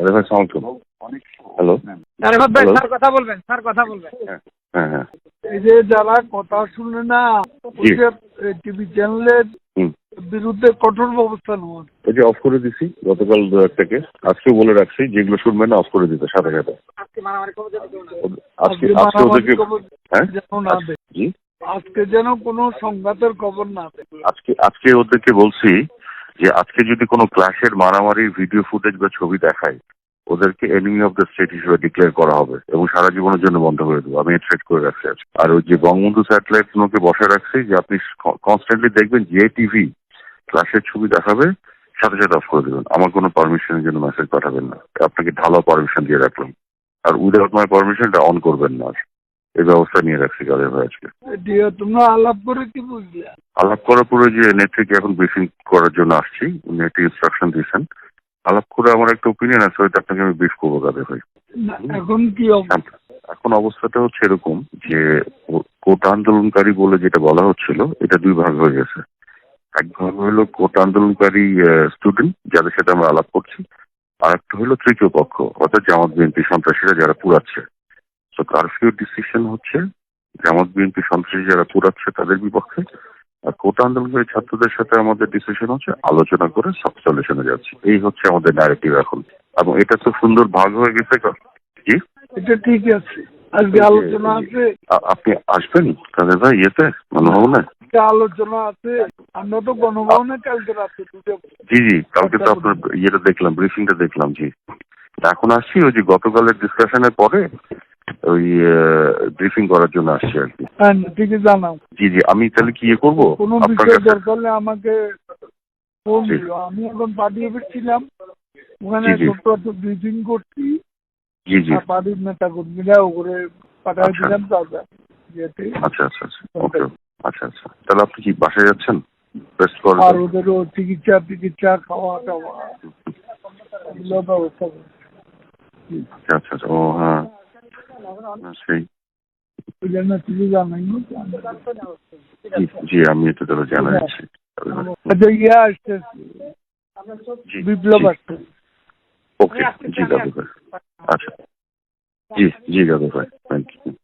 আরে ভাই সালাম হ্যালো ভাই স্যার কথা বলবেন, স্যার কথা বলবেন। হ্যাঁ হ্যাঁ এই যে যারা কথা শুনে না টিভি চ্যানেলের বিরুদ্ধে কঠোর ব্যবস্থা নেওয়া। এই যে অফ করে দিছি গতকাল 2-1 থেকে, আজকেও বলে রাখছি যেগুলো শুনবেন না অফ করে দিতে সাথে সাথে। আজকে ওদেরকে জি আজকে যেন কোনো সংঘাতের খবর না দেয়। আজকে ওদেরকে বলছি যে আজকে যদি কোনো ক্লাসের মারামারির ভিডিও ফুটেজ বা ছবি দেখায় ওদেরকে এনিমি অফ দ্য স্টেট হিসেবে ডিক্লেয়ার করা হবে এবং সারা জীবনের জন্য বন্ধ করে দেবো। আমি থ্রেট করে রাখছি আজকে। আর ওই যে বঙ্গবন্ধু স্যাটেলাইট গুলোকে বসে রাখছি যে আপনি কনস্ট্যান্টলি দেখবেন যে টিভি ক্লাসের ছবি দেখাবে সাথে সাথে অফ করে দেবেন। আমার কোনো পারমিশনের জন্য মেসেজ পাঠাবেন না। আপনাকে ঢালাও পারমিশন দিয়ে রাখলাম। আর উইদাউট মাই পারমিশনটা অন করবেন না। এই ব্যবস্থা নিয়ে রাখছি কাদের ভাই আজকে। তোমরা আলাপ করে কি বুঝলে? আলাপ করার পরে যে নেত্রীকে এখন ব্রিফিং করার জন্য আসছি, নেত্রী ইনস্ট্রাকশন দিয়েছেন। আলাপ করে আমার একটা ওপিনিয়ন আছে, হয়তো আপনাকে আমি ব্রিফ করবো কাদের ভাই। এখন কি এখন অবস্থাটা হচ্ছে এরকম যে কোটা আন্দোলনকারী বলে যেটা বলা হচ্ছিল এটা 2 ভাগ হয়ে গেছে। এক ভাগ হলো কোটা আন্দোলনকারী স্টুডেন্ট যাদের সাথে আমরা আলাপ করছি, আর একটা হলো তৃতীয় পক্ষ অর্থাৎ জামাত বিএনপি সন্ত্রাসীরা যারা পুরাচ্ছে। তো কারফিউ ডিসিশন হচ্ছে জামাত বিএনপি সন্ত্রাসী যারা পুরাচ্ছে তাদের বিপক্ষে, আর কোটা আন্দোলনকারী ছাত্রদের সাথে আমাদের ডিসিশন হচ্ছে আলোচনা করে সলিউশনে যাচ্ছি। এই হচ্ছে আমাদের ন্যারেটিভ এখন, এবং এটা তো সুন্দর ভাগ হয়ে গেছে। জি এটা ঠিক আছে, আজকে আলোচনা আছে। আপনি আসবেন কাদের ভাই ইয়েতে গণভবনে? আলোচনা আছে, আমরা তো গণভবনে কালকে রাতে জি জি কালকে তো আপনার ইয়েটা দেখলাম, ব্রিফিংটা দেখলাম। জি এখন আসছি ওই যে গতকালের ডিসকাশনের পরে ওই ব্রিফিং করার জন্য আসছি আর কি। হ্যাঁ ঠিক আছে জানাও। জি জি আমি তাহলে কি ইয়ে করবো, কোনো বিষয় দরকার হলে আমাকে ফোন দিও। আমি এখন পার্টি অফিস ছিলাম, ওখানে ছোট্ট একটা ব্রিফিং করছি। জি জি পার্টির নেতা কর্মীরা ওপরে পাঠাই দিলাম। আচ্ছা আচ্ছা আচ্ছা ওকে আচ্ছা আচ্ছা। তাহলে আপনি কি বাসায় যাচ্ছেন? আর ওদেরও চিকিৎসা খাওয়া টাওয়া এগুলো ব্যবস্থা করছি। আচ্ছা আচ্ছা আচ্ছা ও হ্যাঁ সেই জি আমি এটা তাহলে জানাচ্ছি। ইয়ে আসছে, বিপ্লব আসছে। ওকে জি দাদু ভাই। আচ্ছা জি জি দাদু ভাই থ্যাংক ইউ।